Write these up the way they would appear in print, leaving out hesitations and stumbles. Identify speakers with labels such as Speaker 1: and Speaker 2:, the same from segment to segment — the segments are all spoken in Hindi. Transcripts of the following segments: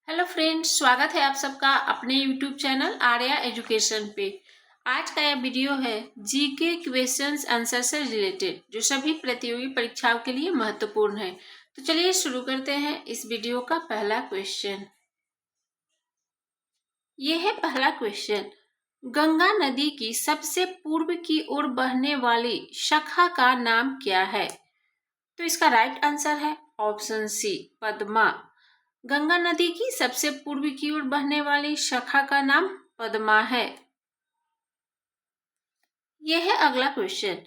Speaker 1: हेलो फ्रेंड्स, स्वागत है आप सबका अपने यूट्यूब चैनल आर्या एजुकेशन पे। आज का यह वीडियो है जीके क्वेश्चंस आंसर से रिलेटेड, जो सभी प्रतियोगी परीक्षाओं के लिए महत्वपूर्ण है। तो चलिए शुरू करते हैं इस वीडियो का पहला क्वेश्चन। ये है पहला क्वेश्चन। गंगा नदी की सबसे पूर्व की ओर बहने वाली शाखा का नाम क्या है? तो इसका राइट आंसर है ऑप्शन सी, पद्मा। गंगा नदी की सबसे पूर्व की ओर बहने वाली शाखा का नाम पद्मा है। यह है अगला क्वेश्चन।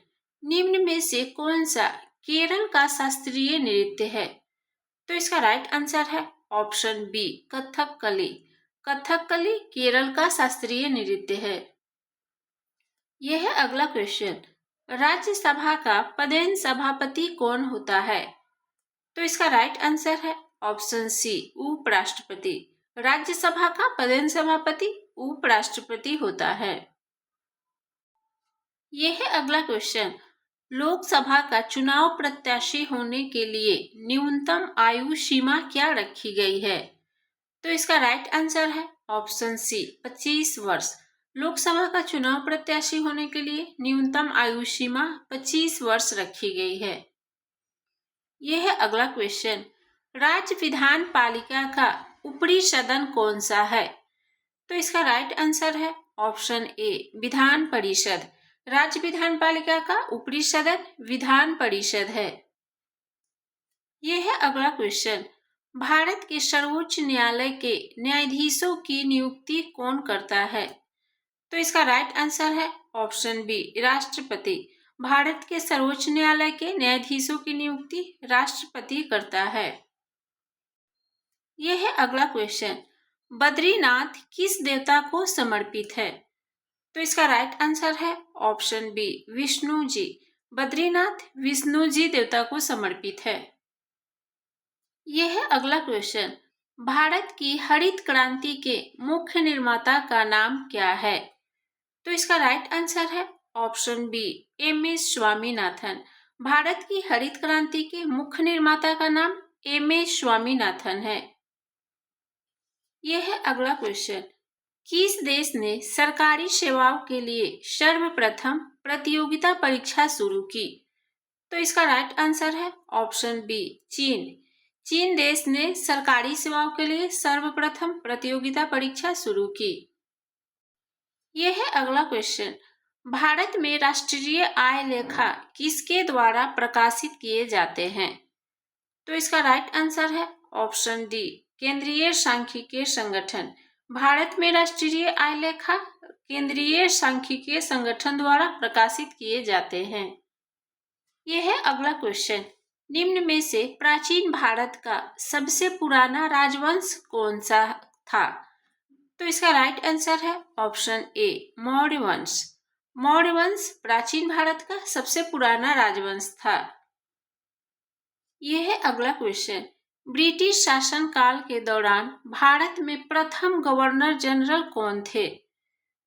Speaker 1: निम्न में से कौन सा केरल का शास्त्रीय नृत्य है? तो इसका राइट आंसर है ऑप्शन बी, कथकली। कथकली केरल का शास्त्रीय नृत्य है। यह है अगला क्वेश्चन। राज्यसभा का पदेन सभापति कौन होता है? तो इसका राइट आंसर है ऑप्शन सी, उपराष्ट्रपति। राज्यसभा का पदेन सभापति उपराष्ट्रपति होता है। यह है अगला क्वेश्चन। लोकसभा का चुनाव प्रत्याशी होने के लिए न्यूनतम आयु सीमा क्या रखी गई है? तो इसका राइट आंसर है ऑप्शन सी, 25 वर्ष। लोकसभा का चुनाव प्रत्याशी होने के लिए न्यूनतम आयु सीमा 25 वर्ष रखी गई है। यह है अगला क्वेश्चन। राज्य विधान पालिका का ऊपरी सदन कौन सा है? तो इसका राइट आंसर है ऑप्शन ए, विधान परिषद। राज्य विधान पालिका का ऊपरी सदन विधान परिषद है। यह है अगला क्वेश्चन। भारत के सर्वोच्च न्यायालय के न्यायाधीशों की नियुक्ति कौन करता है? तो इसका राइट आंसर है ऑप्शन बी, राष्ट्रपति। भारत के सर्वोच्च न्यायालय के न्यायाधीशों की नियुक्ति राष्ट्रपति करता है। यह है अगला क्वेश्चन। बद्रीनाथ किस देवता को समर्पित है? तो इसका राइट आंसर है ऑप्शन बी, विष्णु जी। बद्रीनाथ विष्णु जी देवता को समर्पित है। यह है अगला क्वेश्चन। भारत की हरित क्रांति के मुख्य निर्माता का नाम क्या है? तो इसका राइट आंसर है option B, M S. Swaminathan. Bharat की हरित क्रांति के मुख्य निर्माता का नाम एम.एस. स्वामीनाथन है। यह है अगला क्वेश्चन। किस देश ने सरकारी सेवाओं के लिए सर्वप्रथम प्रतियोगिता परीक्षा शुरू की? तो इसका राइट आंसर है ऑप्शन बी, चीन। चीन देश ने सरकारी सेवाओं के लिए सर्वप्रथम प्रतियोगिता परीक्षा शुरू की। यह है अगला क्वेश्चन। भारत में राष्ट्रीय आय लेखा किसके द्वारा प्रकाशित किए जाते हैं? तो इसका राइट आंसर है ऑप्शन डी, केंद्रीय सांख्यिकीय संगठन। भारत में राष्ट्रीय आय लेखा केंद्रीय सांख्यिकीय संगठन द्वारा प्रकाशित किए जाते हैं। यह है अगला क्वेश्चन। निम्न में से प्राचीन भारत का सबसे पुराना राजवंश कौन सा था? तो इसका राइट आंसर है ऑप्शन ए, मौर्य वंश। मौर्य वंश प्राचीन भारत का सबसे पुराना राजवंश था। यह है अगला क्वेश्चन। ब्रिटिश शासनकाल के दौरान भारत में प्रथम गवर्नर जनरल कौन थे?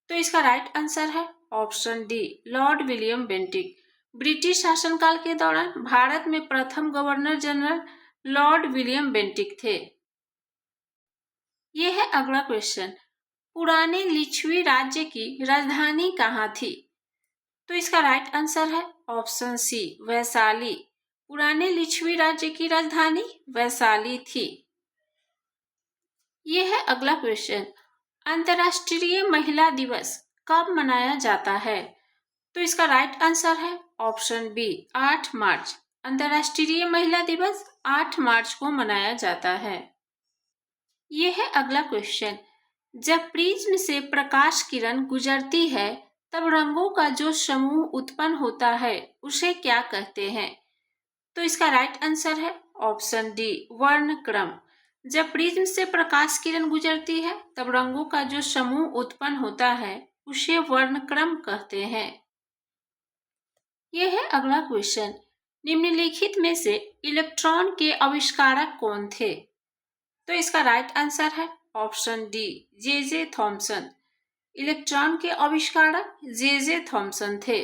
Speaker 1: तो इसका राइट आंसर है option D, Lord William Bentinck. British शासनकाल के दौरान भारत में प्रथम governor general Lord William Bentinck थे। यह है अगला क्वेश्चन। पुराने लिच्छवी राज्य की राजधानी कहाँ थी? तो इसका राइट आंसर है ऑप्शन सी, वैशाली। पुराने लिच्छवी राज्य की राजधानी वैशाली थी। यह है अगला क्वेश्चन। अंतर्राष्ट्रीय महिला दिवस कब मनाया जाता है? तो इसका राइट आंसर है ऑप्शन बी, 8 मार्च। अंतर्राष्ट्रीय महिला दिवस 8 मार्च को मनाया जाता है। यह है अगला क्वेश्चन। जब प्रिज्म से प्रकाश किरण गुजरती है तब रंगों का जो समूह उत्पन्न होता है उसे क्या कहते हैं? तो इसका राइट आंसर है ऑप्शन डी, वर्णक्रम। जब प्रिज्म से प्रकाश किरण गुजरती है तब रंगों का जो समूह उत्पन्न होता है उसे वर्णक्रम कहते हैं। यह है अगला क्वेश्चन। निम्नलिखित में से इलेक्ट्रॉन के आविष्कारक कौन थे? तो इसका राइट आंसर है option D, J Thomson. Electron के आविष्कारक जे थॉमसन थे।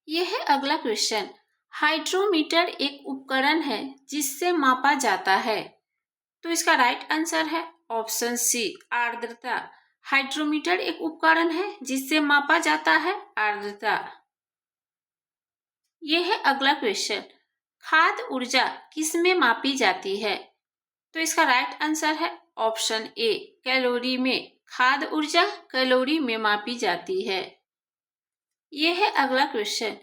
Speaker 1: यह है अगला क्वेश्चन। हाइड्रोमीटर एक उपकरण है जिससे मापा जाता है। तो इसका राइट आंसर है ऑप्शन सी आर्द्रता। हाइड्रोमीटर एक उपकरण है जिससे मापा जाता है आर्द्रता। यह है अगला क्वेश्चन, खाद्य ऊर्जा किसमें मापी जाती है? तो इसका राइट आंसर है ऑप्शन ए कैलोरी में। खाद्य ऊर्जा कैलोरी में मापी जाती है। यह है अगला क्वेश्चन,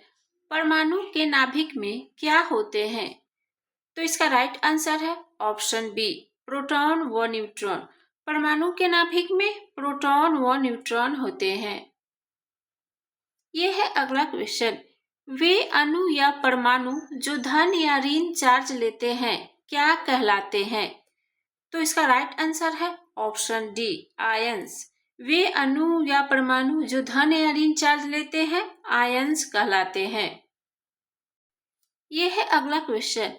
Speaker 1: परमाणु के नाभिक में क्या होते हैं? तो इसका राइट आंसर है ऑप्शन बी प्रोटॉन व न्यूट्रॉन। परमाणु के नाभिक में प्रोटॉन व न्यूट्रॉन होते हैं। यह है अगला क्वेश्चन, वे अणु या परमाणु जो धन या ऋण चार्ज लेते हैं क्या कहलाते हैं? तो इसका राइट आंसर है ऑप्शन डी आयंस। वे अणु या परमाणु जो धन या ऋण चार्ज लेते हैं आयंस कहलाते हैं। यह है अगला क्वेश्चन,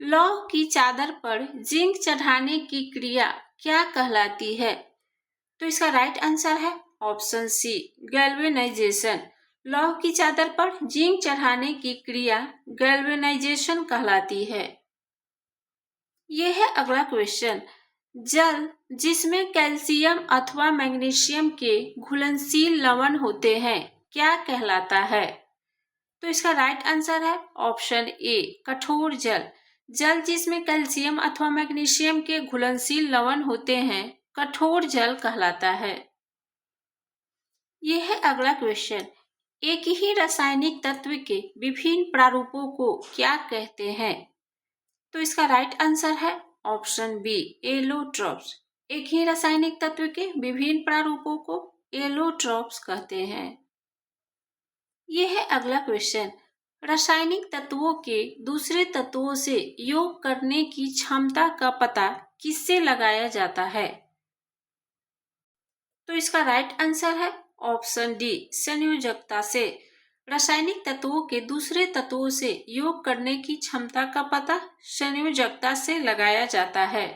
Speaker 1: लौह की चादर पर जिंक चढ़ाने की क्रिया क्या कहलाती है? तो इसका राइट आंसर है ऑप्शन सी गैल्वेनाइजेशन। लौह की चादर पर जिंक चढ़ाने की क्रिया गैल्वेनाइजेशन कहलाती है। यह है अगला क्वेश्चन, जल जिसमें कैल्शियम अथवा मैग्नीशियम के घुलनशील लवण होते हैं क्या कहलाता है? तो इसका राइट आंसर है ऑप्शन ए कठोर जल। जल जिसमें कैल्शियम अथवा मैग्नीशियम के घुलनशील लवण होते हैं कठोर जल कहलाता है। यह है अगला क्वेश्चन, एक ही रासायनिक तत्व के विभिन्न प्रारूपों को क्या कहते हैं? तो इसका राइट आंसर है ऑप्शन बी एलोट्रॉप्स। एक ही रासायनिक तत्व के विभिन्न प्रारूपों को एलोट्रॉप्स कहते हैं। यह है अगला क्वेश्चन, रासायनिक तत्वों के दूसरे तत्वों से योग करने की क्षमता का पता किससे लगाया जाता है? तो इसका राइट आंसर है ऑप्शन डी संयोजकता से। रासायनिक तत्वों के दूसरे तत्वों से योग करने की क्षमता का पता संयोजकता से लगाया जाता है।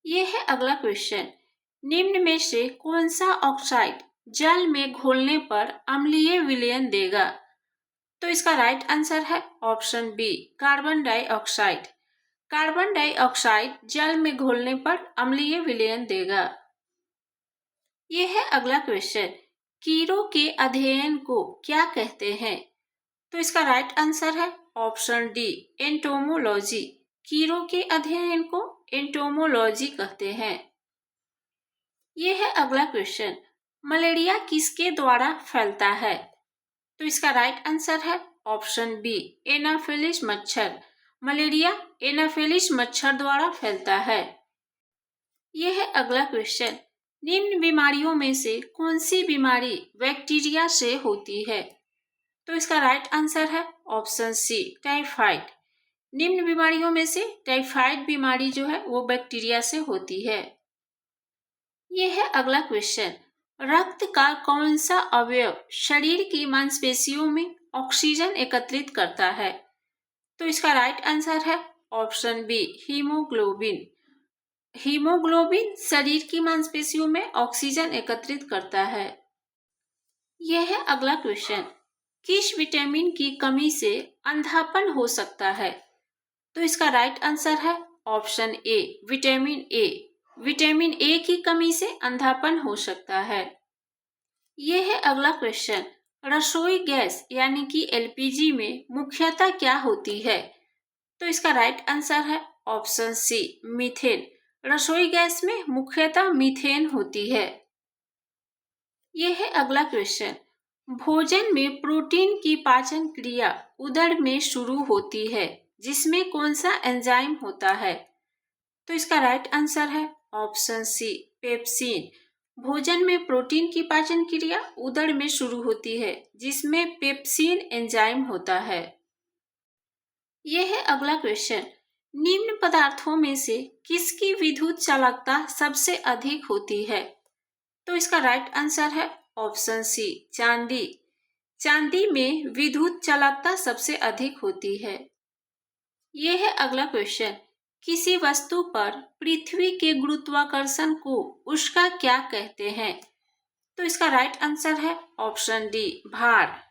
Speaker 1: यह है अगला क्वेश्चन, निम्न में से कौन सा ऑक्साइड जल में घोलने पर अम्लीय विलयन देगा? तो इसका राइट आंसर है option B carbon dioxide. Carbon dioxide जल में घोलने पर अम्लीय विलयन देगा। यह है अगला क्वेश्चन, कीड़ों के अध्ययन को क्या कहते हैं? तो इसका राइट आंसर है ऑप्शन डी एंटोमोलॉजी। कीड़ों के अध्ययन को एंटोमोलॉजी कहते हैं। यह है अगला क्वेश्चन, मलेरिया किसके द्वारा फैलता है? तो इसका राइट आंसर है ऑप्शन बी एनाफिलिस मच्छर। मलेरिया एनाफिलिस मच्छर द्वारा फैलता है। यह है अगला क्वेश्चन, निम्न बीमारियों में से कौन सी बीमारी बैक्टीरिया से होती है? तो इसका राइट आंसर है ऑप्शन सी टाइफाइड। निम्न बीमारियों में से टाइफाइड बीमारी जो है वो बैक्टीरिया से होती है। यह है अगला क्वेश्चन, रक्त का कौन सा अवयव शरीर की मांसपेशियों में ऑक्सीजन एकत्रित करता है? तो इसका राइट आंसर है ऑप्शन बी हीमोग्लोबिन। हीमोग्लोबिन शरीर की मांसपेशियों में ऑक्सीजन एकत्रित करता है। यह है अगला क्वेश्चन, किस विटामिन की कमी से अंधापन हो सकता है? तो इसका राइट आंसर है option A vitamin A. Vitamin A की कमी से अंधापन हो सकता है। यह है अगला क्वेश्चन, रसोई गैस यानी कि एलपीजी में मुख्यतः क्या होती है? तो इसका राइट आंसर है ऑप्शन सी मीथेन। रसोई गैस में मुख्यतः मीथेन होती है। यह है अगला क्वेश्चन, भोजन में प्रोटीन की पाचन क्रिया उदर में शुरू होती है जिसमें कौन सा एंजाइम होता है? तो इसका राइट आंसर है ऑप्शन सी पेप्सिन। भोजन में प्रोटीन की पाचन क्रिया उदर में शुरू होती है जिसमें पेप्सिन एंजाइम होता है। यह है अगला क्वेश्चन, निम्न पदार्थों में से किसकी विद्युत चालकता सबसे अधिक होती है? तो इसका राइट आंसर है ऑप्शन सी चांदी। चांदी में विद्युत चालकता सबसे अधिक होती है। यह है अगला क्वेश्चन, किसी वस्तु पर पृथ्वी के गुरुत्वाकर्षण को उसका क्या कहते हैं? तो इसका राइट आंसर है ऑप्शन डी भार।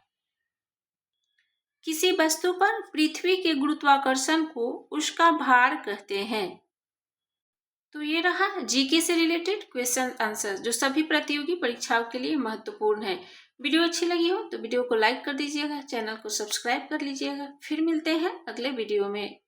Speaker 1: किसी वस्तु पर पृथ्वी के गुरुत्वाकर्षण को उसका भार कहते हैं। तो ये रहा जीके से रिलेटेड क्वेश्चन आंसर जो सभी प्रतियोगी परीक्षाओं के लिए महत्वपूर्ण है। वीडियो अच्छी लगी हो तो वीडियो को लाइक कर दीजिएगा, चैनल को सब्सक्राइब कर लीजिएगा। फिर मिलते हैं अगले वीडियो में।